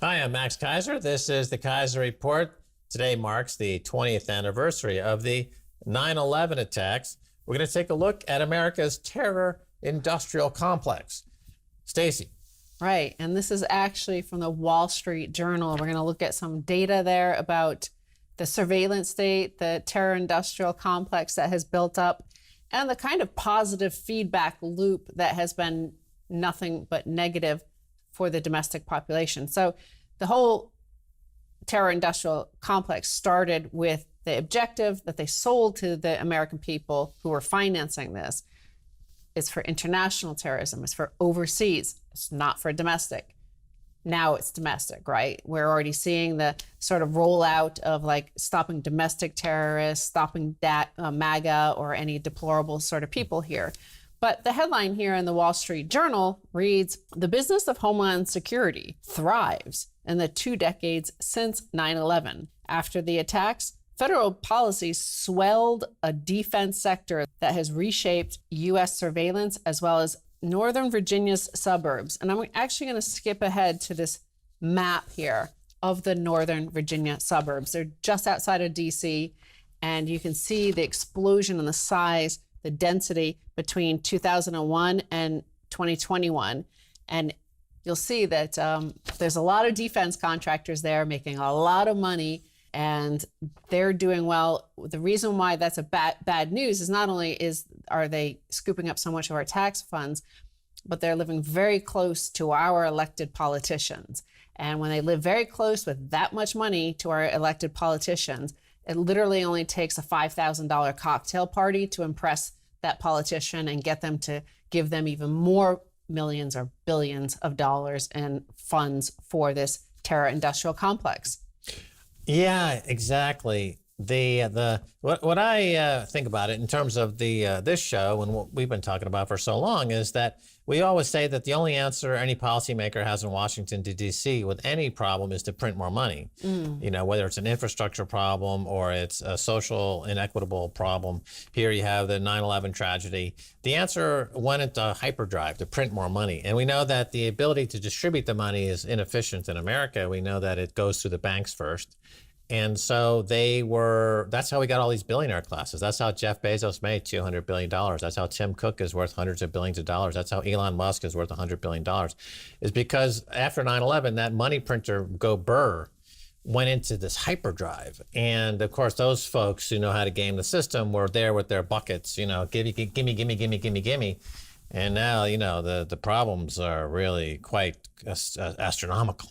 Hi, I'm Max Keiser. This is the Keiser Report. Today marks the 20th anniversary of the 9/11 attacks. We're going to take a look at America's terror industrial complex. Stacy. Right, and this is actually from the Wall Street Journal. We're going to look at some data there about the surveillance state, the terror industrial complex that has built up, and the kind of positive feedback loop that has been nothing but negative for the domestic population. So the whole terror industrial complex started with the objective that they sold to the American people who were financing this. It's for international terrorism. It's for overseas. It's not for domestic. Now it's domestic, right? We're already seeing the sort of rollout of like stopping domestic terrorists, stopping that MAGA or any deplorable sort of people here. But the headline here in the Wall Street Journal reads, "The business of Homeland Security thrives in the 2 decades since 9/11. After the attacks, federal policy swelled a defense sector that has reshaped U.S. surveillance as well as Northern Virginia's suburbs." And I'm actually going to skip ahead to this map here of the Northern Virginia suburbs. They're just outside of D.C., and you can see the explosion in the size, the density between 2001 and 2021. And you'll see that there's a lot of defense contractors there making a lot of money, and they're doing well. The reason why that's a bad news is not only are they scooping up so much of our tax funds, but they're living very close to our elected politicians. And when they live very close with that much money to our elected politicians, it literally only takes a $5,000 cocktail party to impress that politician and get them to give them even more millions or billions of dollars in funds for this terror industrial complex. Yeah, exactly. What I think about it in terms of this show and what we've been talking about for so long is that we always say that the only answer any policymaker has in Washington, D.C. with any problem is to print more money. You know, whether it's an infrastructure problem or it's a social inequitable problem. Here you have the 9/11 tragedy. The answer went into hyperdrive to print more money. And we know that the ability to distribute the money is inefficient in America. We know that it goes through the banks first. And so that's how we got all these billionaire classes. That's how Jeff Bezos made $200 billion. That's how Tim Cook is worth hundreds of billions of dollars. That's how Elon Musk is worth $100 billion. Is because after 9/11, that money printer, go Burr, went into this hyperdrive. And of course, those folks who know how to game the system were there with their buckets, you know, gimme. And now, you know, the problems are really quite astronomical.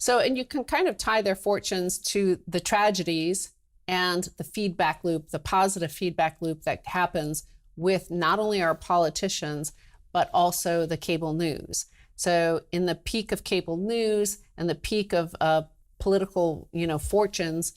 So, and you can kind of tie their fortunes to the tragedies and the feedback loop, the positive feedback loop that happens with not only our politicians, but also the cable news. So in the peak of cable news and the peak of political, fortunes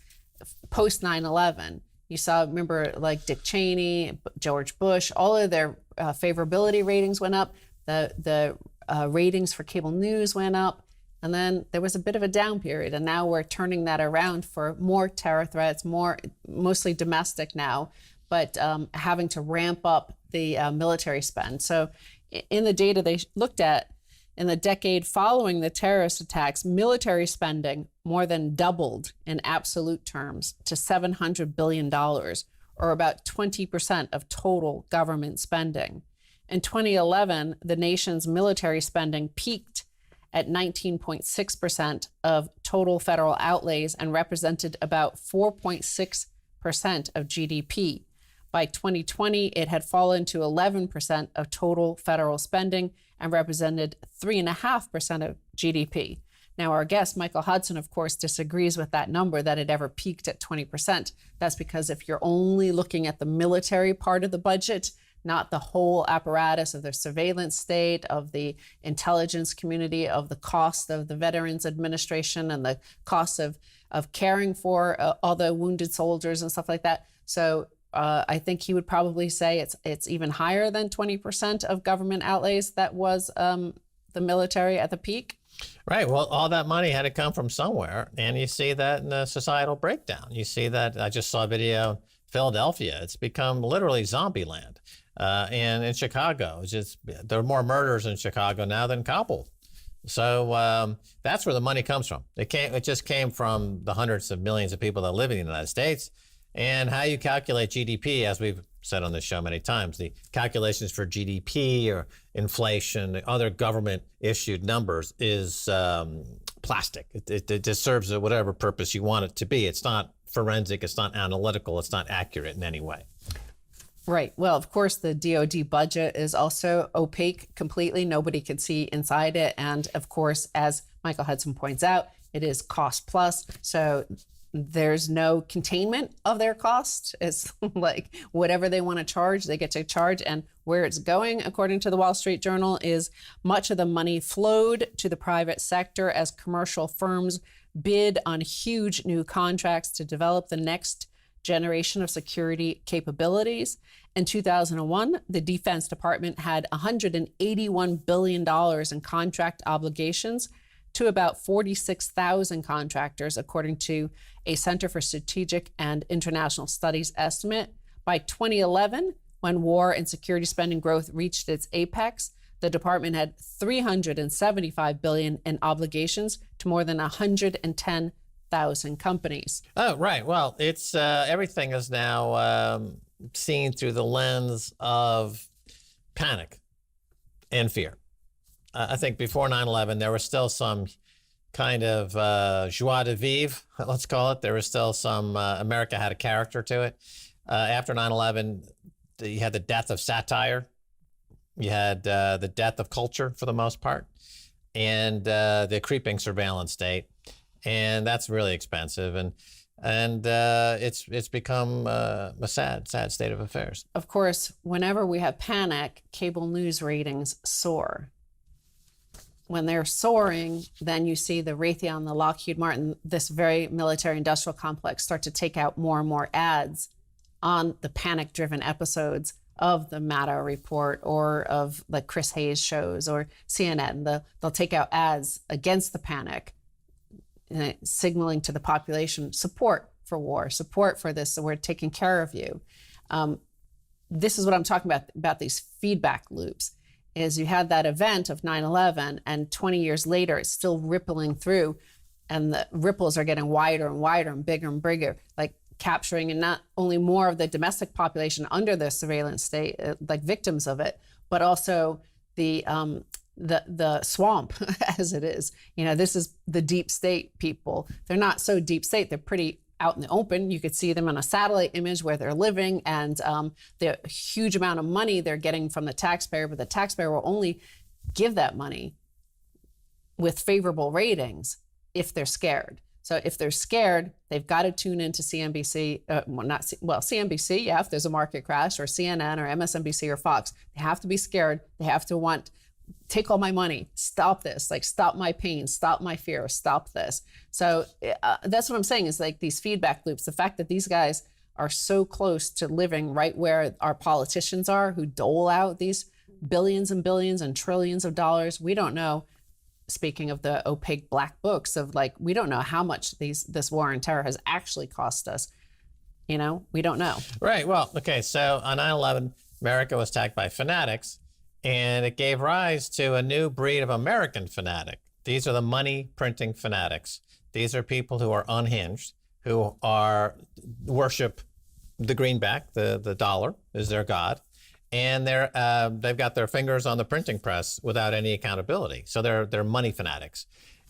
post 9/11, you saw, remember, like Dick Cheney, George Bush, all of their favorability ratings went up. The ratings for cable news went up. And then there was a bit of a down period, and now we're turning that around for more terror threats, mostly domestic now, but having to ramp up the military spend. So in the data they looked at, in the decade following the terrorist attacks, military spending more than doubled in absolute terms to $700 billion, or about 20% of total government spending. In 2011, the nation's military spending peaked at 19.6% of total federal outlays and represented about 4.6% of GDP. By 2020, it had fallen to 11% of total federal spending and represented 3.5% of GDP. Now, our guest, Michael Hudson, of course, disagrees with that number, that it ever peaked at 20%. That's because if you're only looking at the military part of the budget, not the whole apparatus of the surveillance state, of the intelligence community, of the cost of the Veterans Administration and the cost of caring for all the wounded soldiers and stuff like that. So I think he would probably say it's even higher than 20% of government outlays that was the military at the peak. Right. Well, all that money had to come from somewhere. And you see that in the societal breakdown. You see that. I just saw a video, Philadelphia. It's become literally zombie land. And in Chicago, there are more murders in Chicago now than Kabul. So that's where the money comes from. It just came from the hundreds of millions of people that live in the United States. And how you calculate GDP, as we've said on this show many times, the calculations for GDP or inflation, other government issued numbers is plastic. It just serves whatever purpose you want it to be. It's not forensic. It's not analytical. It's not accurate in any way. Right. Well, of course, the DoD budget is also opaque completely. Nobody can see inside it. And of course, as Michael Hudson points out, it is cost plus. So there's no containment of their cost. It's like whatever they want to charge, they get to charge. And where it's going, according to the Wall Street Journal, is much of the money flowed to the private sector as commercial firms bid on huge new contracts to develop the next generation of security capabilities. In 2001, the Defense Department had $181 billion in contract obligations to about 46,000 contractors, according to a Center for Strategic and International Studies estimate. By 2011, when war and security spending growth reached its apex, the department had $375 billion in obligations to more than 110,000 companies. Oh, right. Well, it's everything is now seen through the lens of panic and fear. I think before 9/11, there was still some kind of joie de vivre, let's call it. There was still some, America had a character to it. After 9/11, you had the death of satire. You had the death of culture for the most part, and the creeping surveillance state. And that's really expensive. And it's become a sad state of affairs. Of course, whenever we have panic, cable news ratings soar. When they're soaring, then you see the Raytheon, the Lockheed Martin, this very military industrial complex start to take out more and more ads on the panic-driven episodes of the Maddow Report or of the Chris Hayes shows or CNN. They'll take out ads against the panic, signaling to the population support for war, support for this, so we're taking care of you. This is what I'm talking about these feedback loops. Is you had that event of 9/11, and 20 years later, it's still rippling through, and the ripples are getting wider and wider and bigger, like capturing and not only more of the domestic population under the surveillance state, like victims of it, but also the swamp as it is. You know, this is the deep state people. They're not so deep state. They're pretty out in the open. You could see them on a satellite image where they're living, and the huge amount of money they're getting from the taxpayer, but the taxpayer will only give that money with favorable ratings if they're scared. So if they're scared, they've got to tune into CNBC, CNBC, yeah, if there's a market crash, or CNN or MSNBC or Fox. They have to be scared. They have to want, take all my money, stop this, like stop my pain, stop my fear, stop this. So that's what I'm saying is like these feedback loops, the fact that these guys are so close to living right where our politicians are, who dole out these billions and billions and trillions of dollars. We don't know, speaking of the opaque black books, of like, we don't know how much this war on terror has actually cost us. You know, we don't know. Right. Well, okay. So on 9/11, America was attacked by fanatics, and it gave rise to a new breed of American fanatic. These are the money printing fanatics. These are people who are unhinged, who worship the greenback, the dollar is their god, and they've got their fingers on the printing press without any accountability. So they're money fanatics,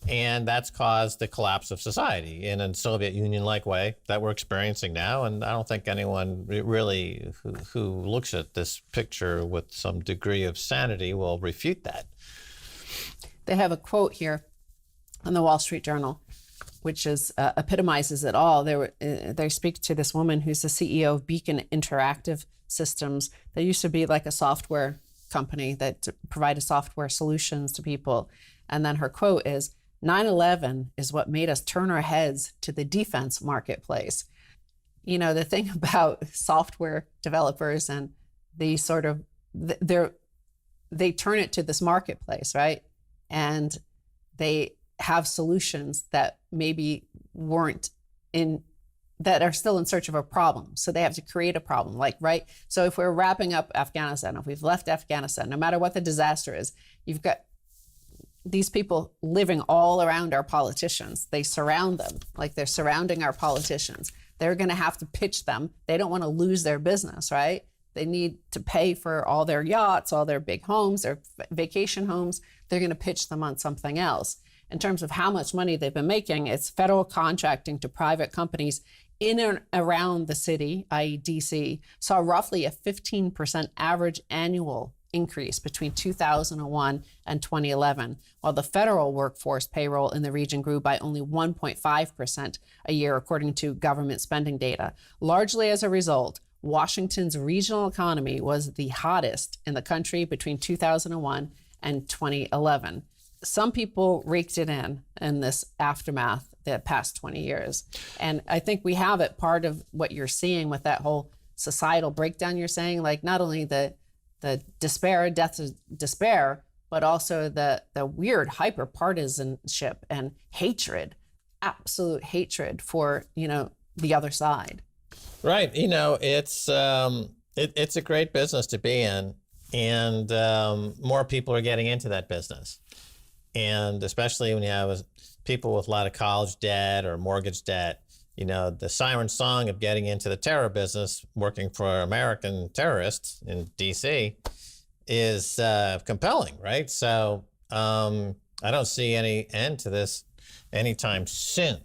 and that's caused the collapse of society in a Soviet Union-like way that we're experiencing now. And I don't think anyone really who looks at this picture with some degree of sanity will refute that. They have a quote here in the Wall Street Journal, which epitomizes it all. They speak to this woman who's the CEO of Beacon Interactive Systems. They used to be like a software company that provided software solutions to people. And then her quote is, 9/11 is what made us turn our heads to the defense marketplace. You know, the thing about software developers and they turn it to this marketplace, right? And they have solutions that maybe that are still in search of a problem. So they have to create a problem, like, right? So if we're wrapping up Afghanistan, if we've left Afghanistan, no matter what the disaster is, you've got these people living all around our politicians. They surround them, like they're surrounding our politicians. They're going to have to pitch them. They don't want to lose their business, right? They need to pay for all their yachts, all their big homes, their vacation homes. They're going to pitch them on something else. In terms of how much money they've been making, it's federal contracting to private companies in and around the city, i.e. DC, saw roughly a 15% average annual increase between 2001 and 2011, while the federal workforce payroll in the region grew by only 1.5% a year, according to government spending data. Largely as a result, Washington's regional economy was the hottest in the country between 2001 and 2011. Some people raked it in this aftermath the past 20 years. And I think we have it part of what you're seeing with that whole societal breakdown you're saying, like not only the despair, death of despair, but also the weird hyper partisanship and hatred, absolute hatred for, the other side. Right. It's a great business to be in, and more people are getting into that business. And especially when you have people with a lot of college debt or mortgage debt, the siren song of getting into the terror business, working for American terrorists in DC, is compelling, right? So I don't see any end to this anytime soon.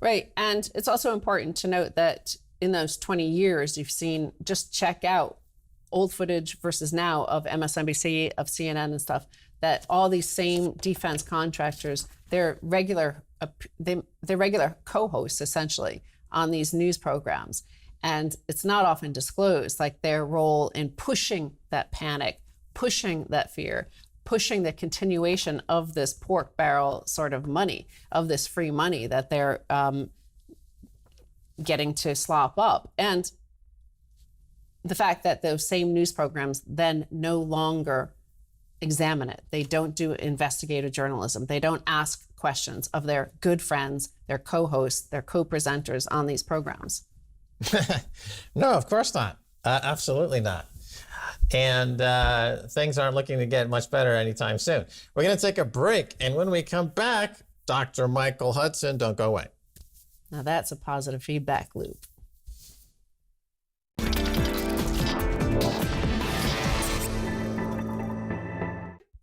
Right. And it's also important to note that in those 20 years, you've seen, just check out old footage versus now of MSNBC, of CNN and stuff, that all these same defense contractors, they're regular co-hosts essentially on these news programs. And it's not often disclosed, like their role in pushing that panic, pushing that fear, pushing the continuation of this pork barrel sort of money, of this free money that they're getting to slop up. And the fact that those same news programs then no longer examine it. They don't do investigative journalism. They don't ask questions of their good friends, their co-hosts, their co-presenters on these programs. No, of course not. Absolutely not. And things aren't looking to get much better anytime soon. We're going to take a break. And when we come back, Dr. Michael Hudson, don't go away. Now that's a positive feedback loop.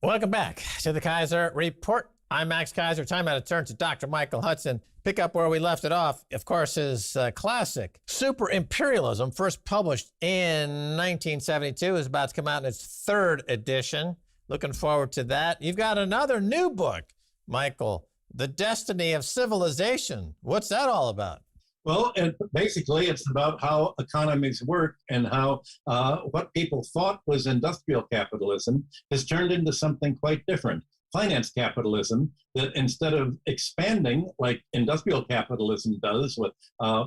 Welcome back to the Keiser Report. I'm Max Keiser. Time now to turn to Dr. Michael Hudson. Pick up where we left it off. Of course, his classic, Super Imperialism, first published in 1972, is about to come out in its third edition. Looking forward to that. You've got another new book, Michael, The Destiny of Civilization. What's that all about? Well, basically, it's about how economies work and how what people thought was industrial capitalism has turned into something quite different. Finance capitalism, that instead of expanding like industrial capitalism does with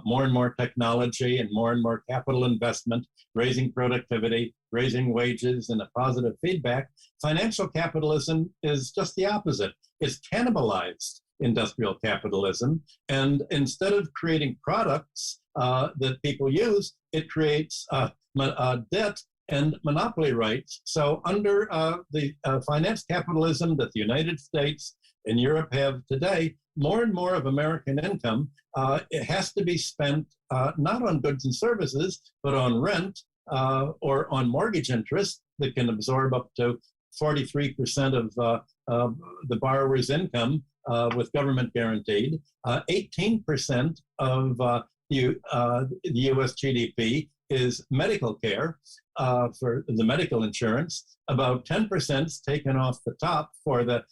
more and more technology and more capital investment, raising productivity, raising wages, and a positive feedback, financial capitalism is just the opposite. It's cannibalized industrial capitalism. And instead of creating products that people use, it creates debt and monopoly rights. So under the finance capitalism that the United States and Europe have today, more and more of American income, it has to be spent not on goods and services, but on rent or on mortgage interest that can absorb up to 43% of the borrower's income with government guaranteed. 18% of the U.S. GDP is medical care for the medical insurance. About 10% is taken off the top for the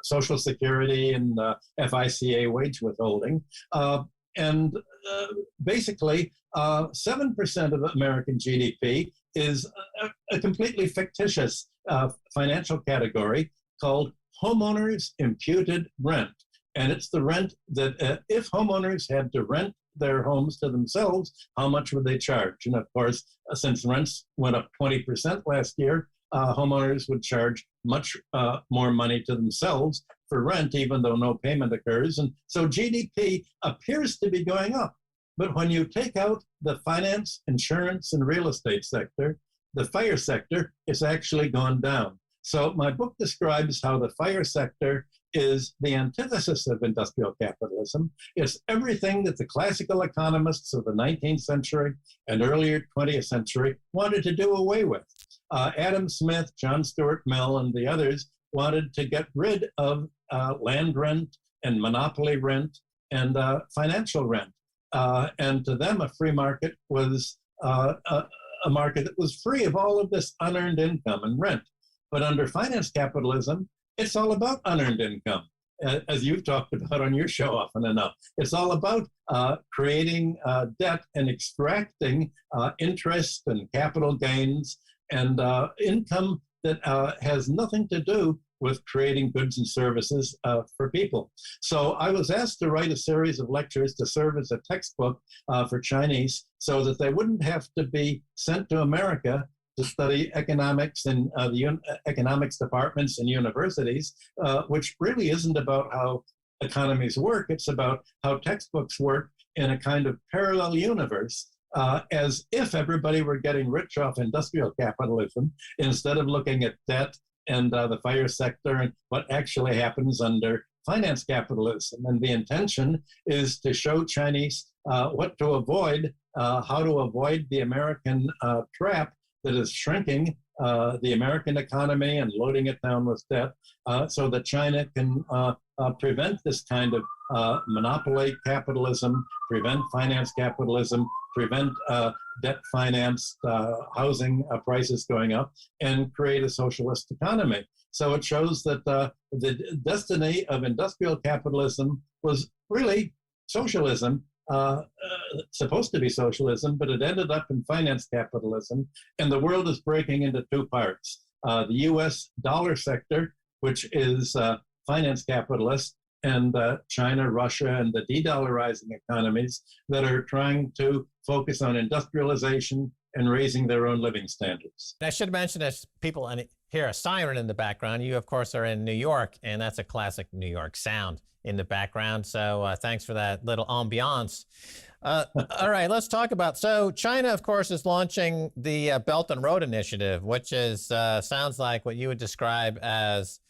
Social Security and FICA wage withholding. And basically, 7% of American GDP is a completely fictitious financial category called homeowners' imputed rent. And it's the rent that if homeowners had to rent their homes to themselves, how much would they charge? And of course, since rents went up 20% last year, homeowners would charge much more money to themselves for rent, even though no payment occurs. And so GDP appears to be going up. But when you take out the finance, insurance, and real estate sector, the FIRE sector is actually gone down. So my book describes how the FIRE sector is the antithesis of industrial capitalism. It's everything that the classical economists of the 19th century and earlier 20th century wanted to do away with. Adam Smith, John Stuart Mill, and the others wanted to get rid of land rent and monopoly rent and financial rent. And to them, a free market was a market that was free of all of this unearned income and rent. But under finance capitalism, it's all about unearned income, as you've talked about on your show often enough. It's all about creating debt and extracting interest and capital gains and income that has nothing to do with creating goods and services for people. So I was asked to write a series of lectures to serve as a textbook for Chinese so that they wouldn't have to be sent to America to study economics in the economics departments in universities, which really isn't about how economies work. It's about how textbooks work in a kind of parallel universe, as if everybody were getting rich off industrial capitalism instead of looking at debt and the FIRE sector and what actually happens under finance capitalism. And the intention is to show Chinese what to avoid, how to avoid the American trap that is shrinking the American economy and loading it down with debt, so that China can prevent this kind of monopoly capitalism, prevent finance capitalism, prevent debt-financed housing prices going up, and create a socialist economy. So it shows that the destiny of industrial capitalism was really socialism, supposed to be socialism, but it ended up in finance capitalism, and the world is breaking into two parts. The US dollar sector, which is finance capitalist, and China, Russia, and the de-dollarizing economies that are trying to focus on industrialization and raising their own living standards. I should mention, as people hear a siren in the background, you, of course, are in New York, and that's a classic New York sound in the background. So thanks for that little ambiance. All right, let's talk about, so China, of course, is launching the Belt and Road Initiative, which is sounds like what you would describe as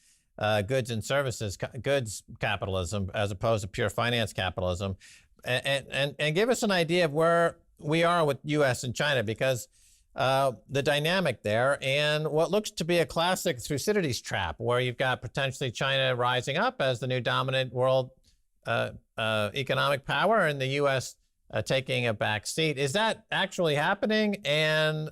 goods and services, goods capitalism, as opposed to pure finance capitalism. And give us an idea of where we are with U.S. and China, because the dynamic there and what looks to be a classic Thucydides trap, where you've got potentially China rising up as the new dominant world economic power and the U.S. Taking a back seat. Is that actually happening? And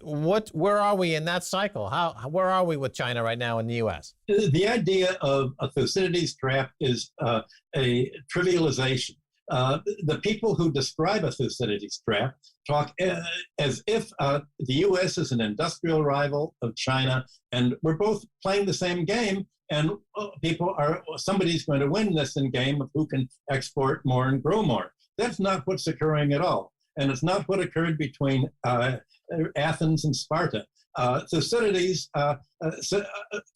where are we in that cycle? Where are we with China right now in the U.S.? The idea of a Thucydides trap is a trivialization. The people who describe a Thucydides trap talk as if the U.S. is an industrial rival of China, and we're both playing the same game, and somebody's going to win this game of who can export more and grow more. That's not what's occurring at all, and it's not what occurred between Athens and Sparta. Thucydides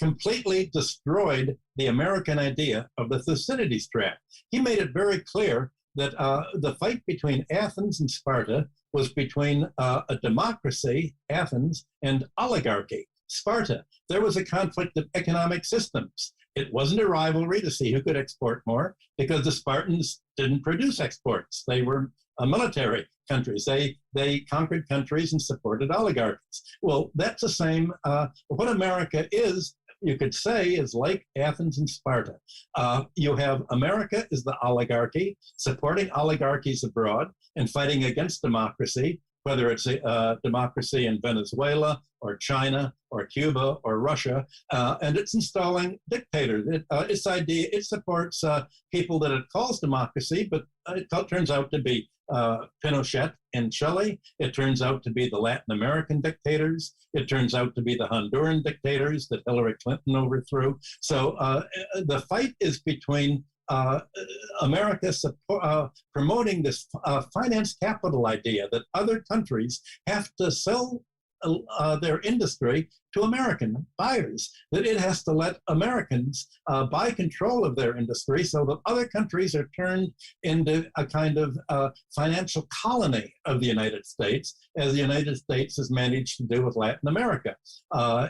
completely destroyed the American idea of the Thucydides trap. He made it very clear that the fight between Athens and Sparta was between a democracy, Athens, and oligarchy, Sparta. There was a conflict of economic systems. It wasn't a rivalry to see who could export more, because the Spartans didn't produce exports. They were military countries. They conquered countries and supported oligarchies. Well, that's the same. What America is, you could say, is like Athens and Sparta. You have America is the oligarchy, supporting oligarchies abroad and fighting against democracy, whether it's a democracy in Venezuela or China or Cuba or Russia, and it's installing dictators. It supports people that it calls democracy, but it turns out to be Pinochet in Chile. It turns out to be the Latin American dictators. It turns out to be the Honduran dictators that Hillary Clinton overthrew. So the fight is between America promoting this finance capital idea that other countries have to sell their industry to American buyers, that it has to let Americans buy control of their industry so that other countries are turned into a kind of financial colony of the United States, as the United States has managed to do with Latin America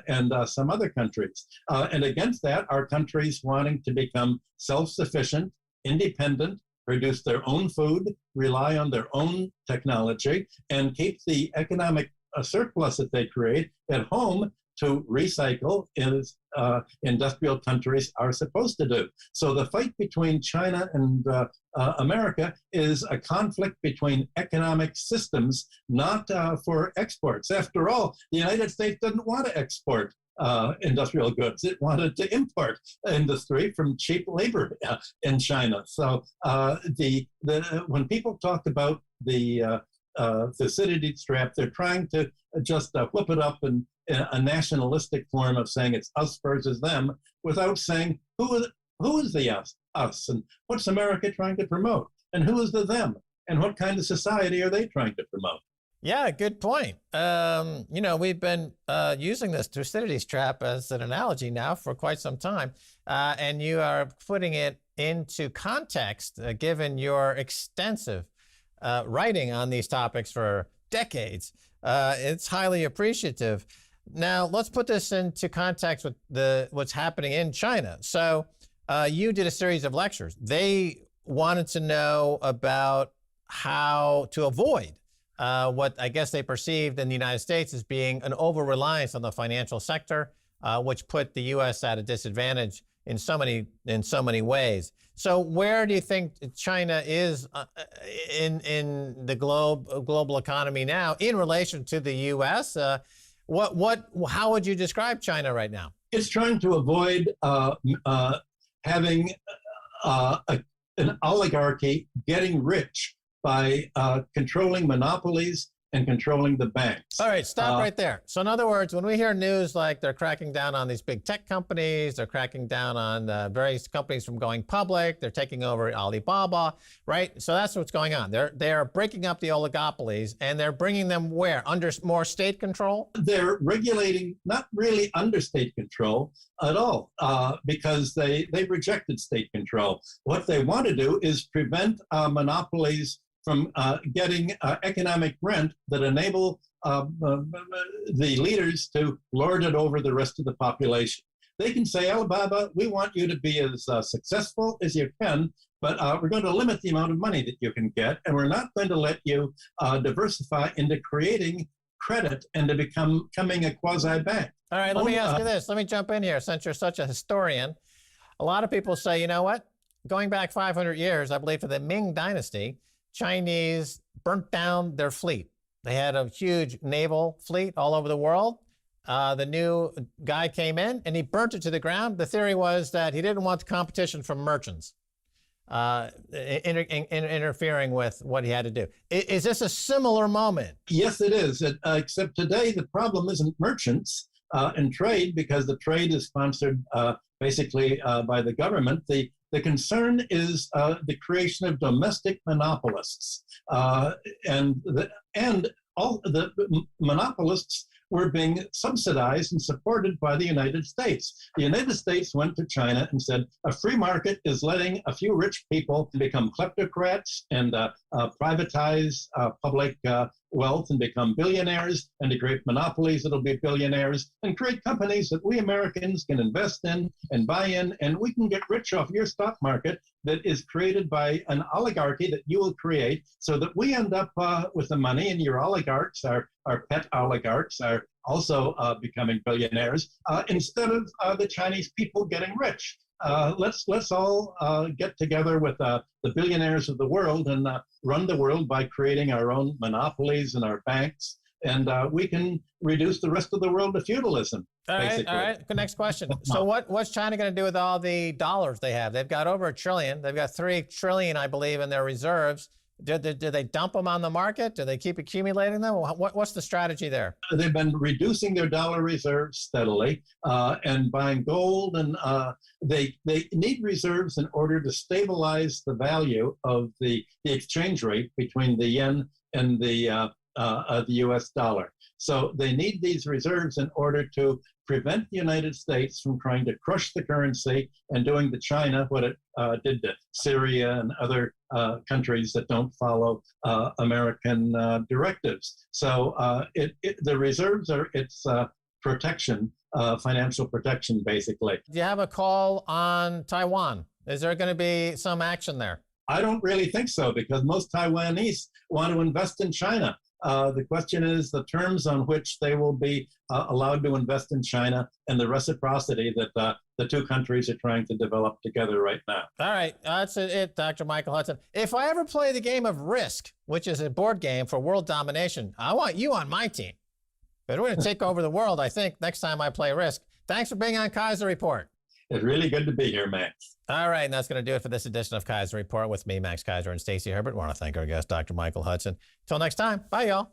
and some other countries. And against that are countries wanting to become self-sufficient, independent, produce their own food, rely on their own technology, and keep the economic surplus that they create at home to recycle, as industrial countries are supposed to do. So the fight between China and America is a conflict between economic systems, not for exports. After all, the United States didn't want to export industrial goods. It wanted to import industry from cheap labor in China. So when people talk about the Thucydides Trap, they're trying to just whip it up in a nationalistic form of saying it's us versus them, without saying who is the us, and what's America trying to promote, and who is the them, and what kind of society are they trying to promote. Yeah, good point. We've been using this Thucydides Trap as an analogy now for quite some time, and you are putting it into context, given your extensive writing on these topics for decades. It's highly appreciative. Now, let's put this into context with what's happening in China. So you did a series of lectures. They wanted to know about how to avoid what I guess they perceived in the United States as being an over-reliance on the financial sector, which put the U.S. at a disadvantage in so many ways. So where do you think China is in the global economy now in relation to the U.S.? How would you describe China right now? It's trying to avoid having an oligarchy getting rich by controlling monopolies and controlling the banks. All right, stop right there. So in other words, when we hear news like they're cracking down on these big tech companies, they're cracking down on various companies from going public, they're taking over Alibaba, right? So that's what's going on. They're breaking up the oligopolies, and they're bringing them where? Under more state control? They're regulating, not really under state control at all, because they rejected state control. What they want to do is prevent monopolies from getting economic rent that enable the leaders to lord it over the rest of the population. They can say, Alibaba, we want you to be as successful as you can, but we're going to limit the amount of money that you can get, and we're not going to let you diversify into creating credit and to becoming a quasi-bank. All right, let me ask you this. Let me jump in here, since you're such a historian. A lot of people say, you know what? Going back 500 years, I believe, to the Ming Dynasty, Chinese burnt down their fleet. They had a huge naval fleet all over the world. The new guy came in and he burnt it to the ground. The theory was that he didn't want the competition from merchants interfering with what he had to do. Is this a similar moment? Yes, it is. Except today, the problem isn't merchants and trade, because the trade is sponsored basically by the government. The concern is the creation of domestic monopolists, and all the monopolists were being subsidized and supported by the United States. The United States went to China and said, a free market is letting a few rich people become kleptocrats and privatize public wealth and become billionaires, and to create monopolies that'll be billionaires, and create companies that we Americans can invest in and buy in, and we can get rich off your stock market that is created by an oligarchy that you will create, so that we end up with the money, and your oligarchs, our pet oligarchs, are also becoming billionaires, instead of the Chinese people getting rich. Let's all get together with the billionaires of the world and run the world by creating our own monopolies and our banks, and we can reduce the rest of the world to feudalism. All right. Next question. So what's China going to do with all the dollars they have? They've got over $1 trillion. They've got $3 trillion, I believe, in their reserves. Do they dump them on the market? Do they keep accumulating them? What's the strategy there? They've been reducing their dollar reserves steadily and buying gold, and they need reserves in order to stabilize the value of the exchange rate between the yen and the the US dollar. So they need these reserves in order to prevent the United States from trying to crush the currency and doing to China what it did to Syria and other countries that don't follow American directives. So the reserves are its protection, financial protection, basically. Do you have a call on Taiwan? Is there going to be some action there? I don't really think so, because most Taiwanese want to invest in China. The question is the terms on which they will be allowed to invest in China and the reciprocity that the two countries are trying to develop together right now. All right, that's it, Dr. Michael Hudson. If I ever play the game of Risk, which is a board game for world domination, I want you on my team. But we're going to take over the world, I think, next time I play Risk. Thanks for being on Keiser Report. It's really good to be here, Max. All right, and that's going to do it for this edition of Keiser Report with me, Max Keiser, and Stacy Herbert. I want to thank our guest, Dr. Michael Hudson. Until next time, bye, y'all.